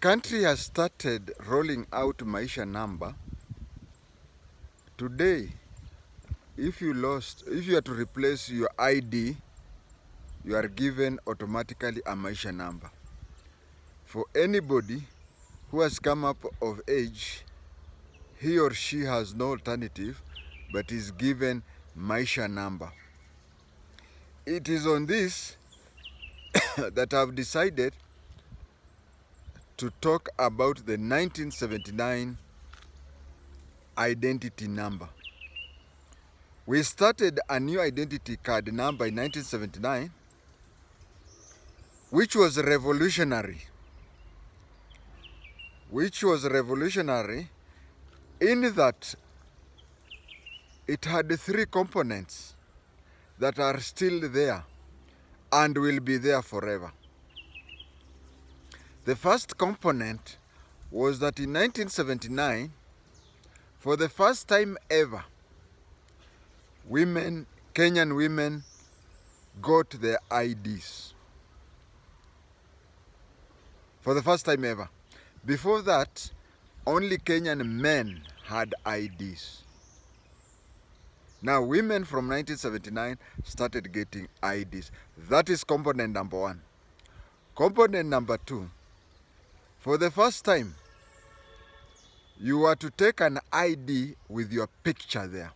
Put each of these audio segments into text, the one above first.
Country has started rolling out Maisha number. Today, if you are to replace your ID, you are given automatically a Maisha number. For anybody who has come up of age, he or she has no alternative but is given Maisha number. It is on this that I've decided to talk about the 1979 identity number. We started a new identity card number in 1979, which was revolutionary. In that it had three components that are still there and will be there forever. The first component was that in 1979, for the first time ever, Kenyan women got their IDs. For the first time ever. Before that, only Kenyan men had IDs. Now, women from 1979 started getting IDs. That is component number one. Component number two, for the first time, you are to take an ID with your picture there.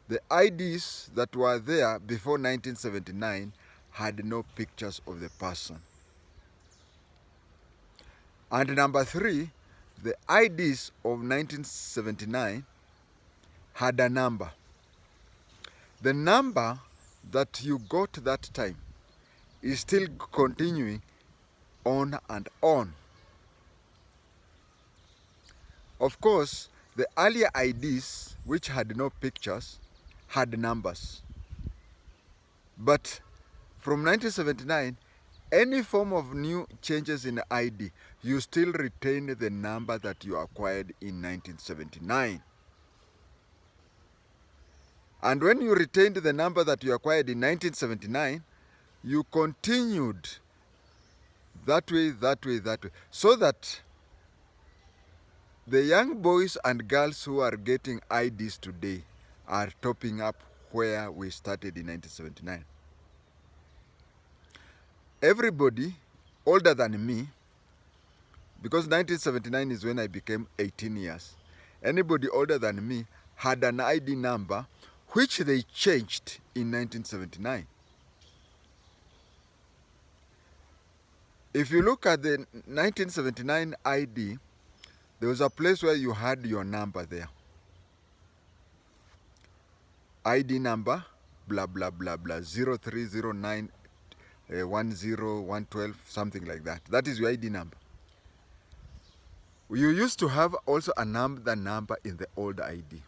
The IDs that were there before 1979 had no pictures of the person. And number three, the IDs of 1979 had a number. The number that you got that time is still continuing on and on. Of course, the earlier IDs, which had no pictures, had numbers. But from 1979, any form of new changes in ID, you still retain the number that you acquired in 1979. And when you retained the number that you acquired in 1979, you continued that way, so that the young boys and girls who are getting IDs today are topping up where we started in 1979. Everybody older than me, because 1979 is when I became 18 years, anybody older than me had an ID number which they changed in 1979. If you look at the 1979 ID, there was a place where you had your number there. ID number, blah, blah, blah, blah, 0309 10112, something like that. That is your ID number. You used to have also the number in the old ID.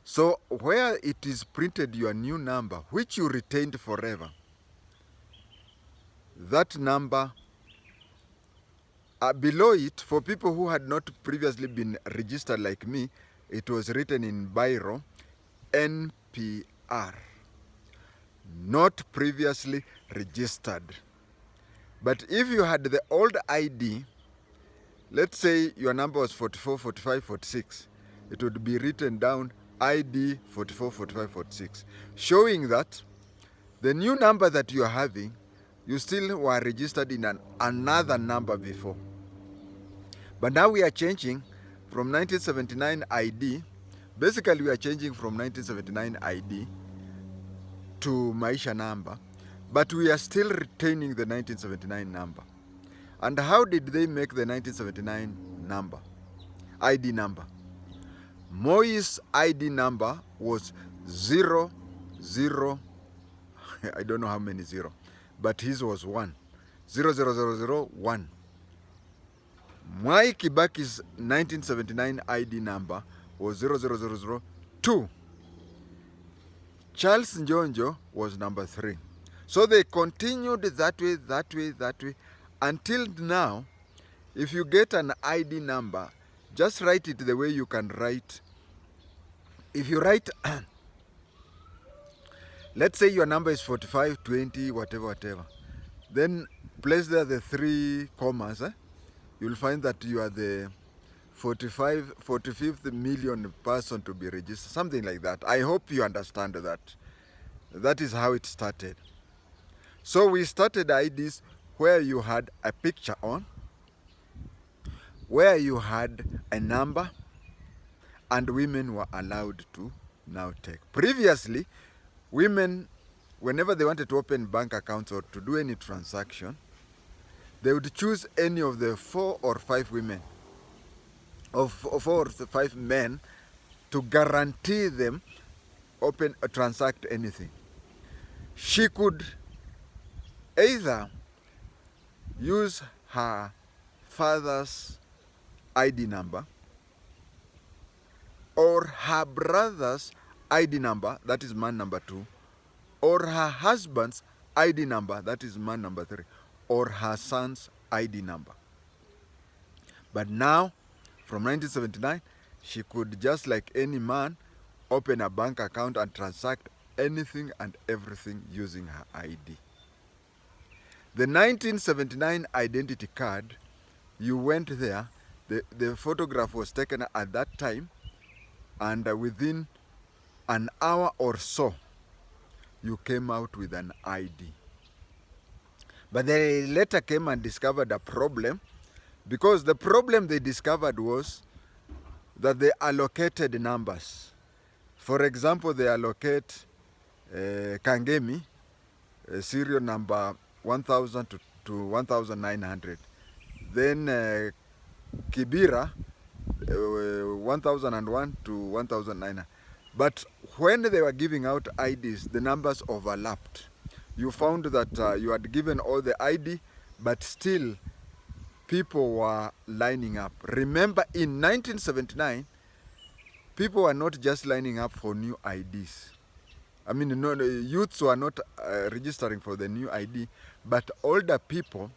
So where it is printed your new number, which you retained forever, that number, below it, for people who had not previously been registered like me, it was written in biro, NPR, not previously registered. But if you had the old ID, let's say your number was 44, 45, 46, it would be written down ID 44, 45, 46, showing that the new number that you are having, you still were registered in another number before. But now we are changing from 1979 ID. Basically, we are changing from 1979 ID to Maisha number, but we are still retaining the 1979 number. And how did they make the 1979 number, ID number? Moi's ID number was 00, I don't know how many zero, but his was 1, 00001. Mwai Kibaki's 1979 ID number was 00002. Charles Njonjo was number 3. So they continued that way, until now. If you get an ID number, just write it the way you can write. If you write, let's say your number is 45, 20, whatever, then place there the 3 commas, you'll find that you are the 45th million person to be registered, something like that. I hope you understand that. That is how it started. So we started IDs where you had a picture on, where you had a number, and women were allowed to now take. Previously, women, whenever they wanted to open bank accounts or to do any transaction, they would choose any of the 4 or 5 women, or 4 or 5 men, to guarantee them open or transact anything. She could either use her father's ID number or her brother's ID number, that is man number 2, or her husband's ID number, that is man number 3, or her son's ID number. But now, from 1979, she could, just like any man, open a bank account and transact anything and everything using her ID. The 1979 identity card, you went there, the photograph was taken at that time, and within an hour or so, you came out with an ID. But they later came and discovered a problem, because the problem they discovered was that they allocated numbers. For example, they allocate Kangemi, serial number 1000 to 1900. Then Kibira, 1001 to 1900. But when they were giving out IDs, the numbers overlapped. You found that you had given all the ID, but still people were lining up. Remember, in 1979, people were not just lining up for new IDs. I mean, no, youths were not registering for the new ID, but older people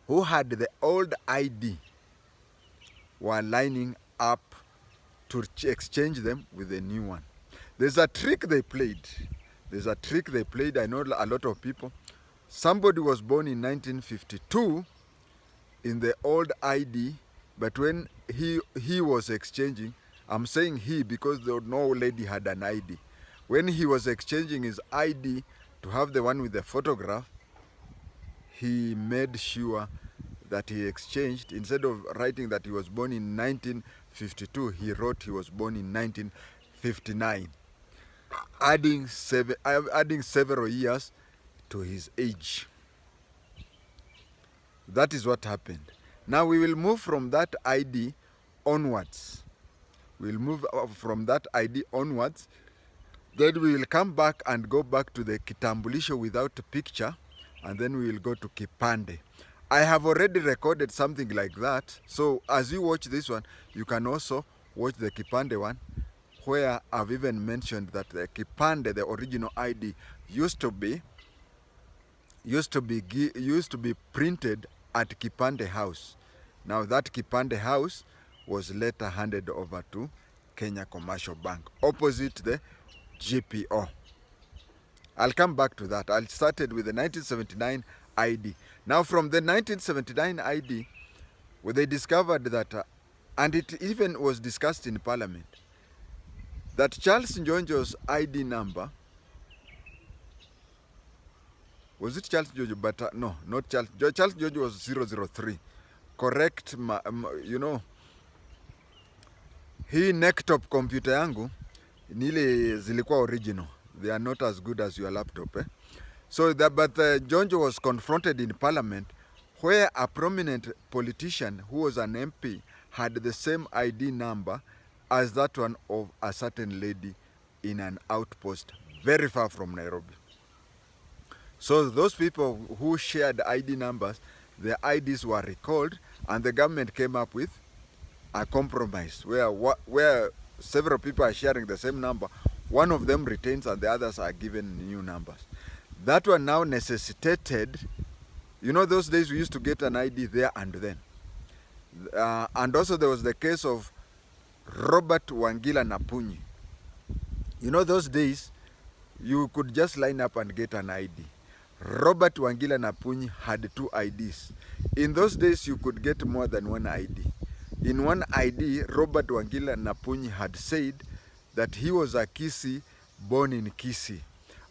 who had the old ID were lining up to exchange them with the new one. There's a trick they played. I know a lot of people. Somebody was born in 1952 in the old ID, but when he was exchanging, I'm saying he because no lady had an ID. When he was exchanging his ID to have the one with the photograph, he made sure that he exchanged, instead of writing that he was born in 1952, he wrote he was born in 1959, adding several years to his age. That is what happened. Now we will move from that ID onwards. We'll move from that ID onwards. Then we will come back and go back to the kitambulisho without a picture, and then we will go to kipande. I have already recorded something like that, so as you watch this one, you can also watch the kipande one, where I've even mentioned that the kipande, the original ID, used to be printed at Kipande House. Now that Kipande House was later handed over to Kenya Commercial Bank, opposite the GPO. I'll come back to that. I started with the 1979 ID. Now from the 1979 ID, where they discovered that, and it even was discussed in Parliament, that Charles Njonjo's ID number, was it Charles Njonjo? But no, not Charles. Charles Njonjo was 003. Correct, you know. Hii nektop computer yangu, nile zilikuwa original. They are not as good as your laptop. So but Njonjo was confronted in Parliament, where a prominent politician who was an MP had the same ID number as that one of a certain lady in an outpost very far from Nairobi. So those people who shared ID numbers, their IDs were recalled, and the government came up with a compromise where several people are sharing the same number. One of them retains and the others are given new numbers. That one now necessitated, you know, those days we used to get an ID there and then. And also there was the case of Robert Wangila Napunyi. You know, those days you could just line up and get an ID. Robert Wangila Napunyi had 2 IDs. In those days, you could get more than 1 ID. In 1 ID, Robert Wangila Napunyi had said that he was a Kisii, born in Kisii.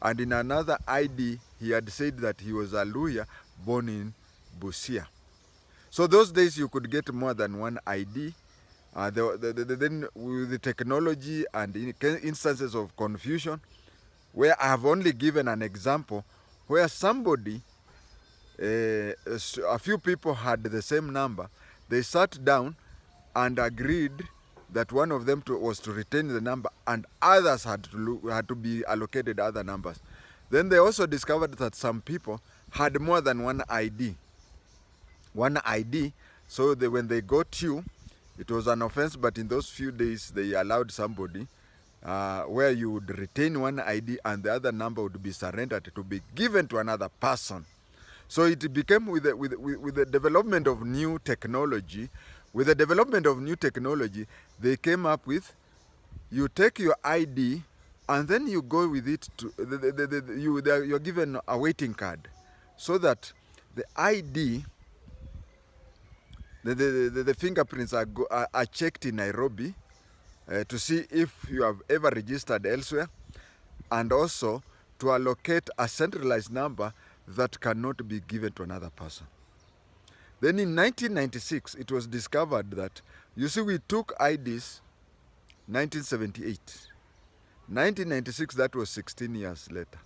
And in another ID, he had said that he was a Luhya, born in Busia. So those days, you could get more than 1 ID. Then with the technology and instances of confusion, where I have only given an example where somebody, a few people had the same number. They sat down and agreed that one of them was to retain the number and others had to be allocated other numbers. Then they also discovered that some people had more than 1 ID. 1 ID, so when they got you, it was an offense, but in those few days, they allowed somebody where you would retain 1 ID and the other number would be surrendered to be given to another person. So it became with the development of new technology. With the development of new technology, they came up with, you take your ID and then you go with it to, you're given a waiting card so that the ID, the fingerprints are checked in Nairobi to see if you have ever registered elsewhere, and also to allocate a centralized number that cannot be given to another person. Then in 1996, it was discovered that, you see, we took IDs 1978. 1996, that was 16 years later.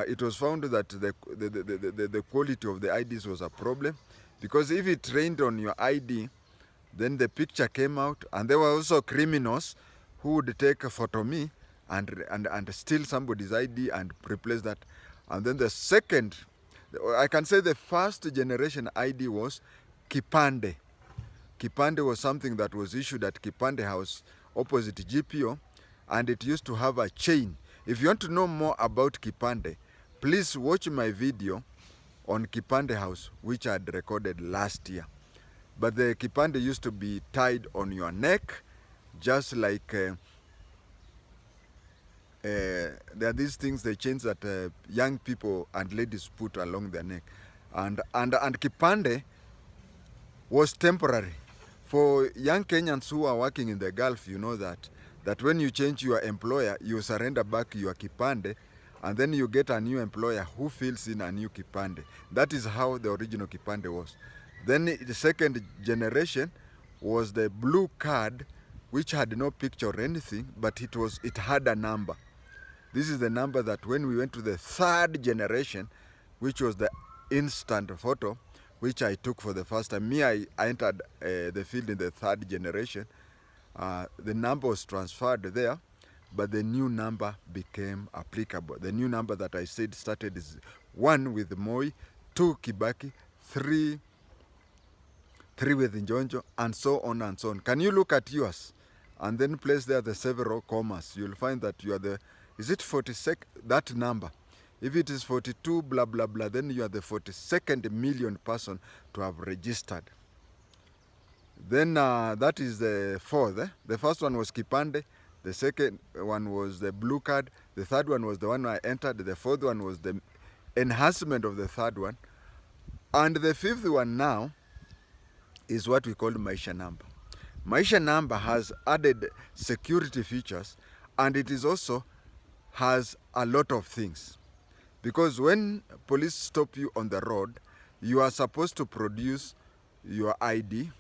It was found that the quality of the IDs was a problem, because if it rained on your ID, then the picture came out, and there were also criminals who would take a photo me and steal somebody's ID and replace that. And then the second, I can say the first generation ID was Kipande. Kipande was something that was issued at Kipande House opposite GPO, and it used to have a chain. If you want to know more about Kipande, please watch my video on Kipande House, which I had recorded last year. But the Kipande used to be tied on your neck, just like there are these things, the chains that young people and ladies put along their neck. And Kipande was temporary. For young Kenyans who are working in the Gulf, you know that when you change your employer, you surrender back your Kipande, and then you get a new employer who fills in a new Kipande. That is how the original Kipande was. Then the second generation was the blue card, which had no picture or anything, but it had a number. This is the number that when we went to the third generation, which was the instant photo, which I took for the first time. Me, I entered the field in the third generation. The number was transferred there, but the new number became applicable. The new number that I said started is 1 with Moi, 2 Kibaki, 3 with Njonjo, and so on and so on. Can you look at yours and then place there the several commas? You'll find that you are the, is it 42nd, that number? If it is 42 blah blah blah, then you are the 42nd million person to have registered. Then that is the fourth. The first one was Kipande. The second one was the blue card. The third one was the one I entered. The fourth one was the enhancement of the third one. And the fifth one now is what we call Maisha number. Maisha number has added security features, and it is also has a lot of things. Because when police stop you on the road, you are supposed to produce your ID,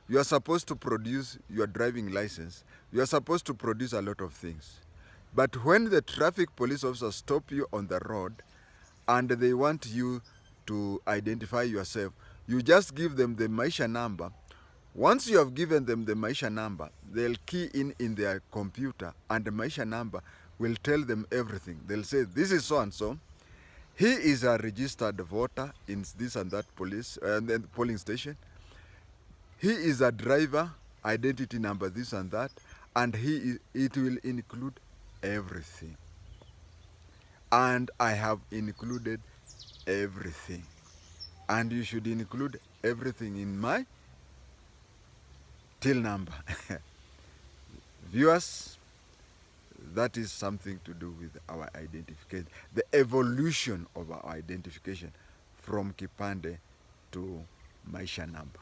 you are supposed to produce your driving license, you are supposed to produce a lot of things. But when the traffic police officers stop you on the road and they want you to identify yourself, you just give them the Maisha number. Once you have given them the Maisha number, they'll key in their computer, and the Maisha number will tell them everything. They'll say, this is so and so. He is a registered voter in this and that polling station. He is a driver, identity number this and that, and it will include everything. And I have included everything. And you should include everything in my till number. Viewers, that is something to do with our identification, the evolution of our identification from Kipande to Maisha number.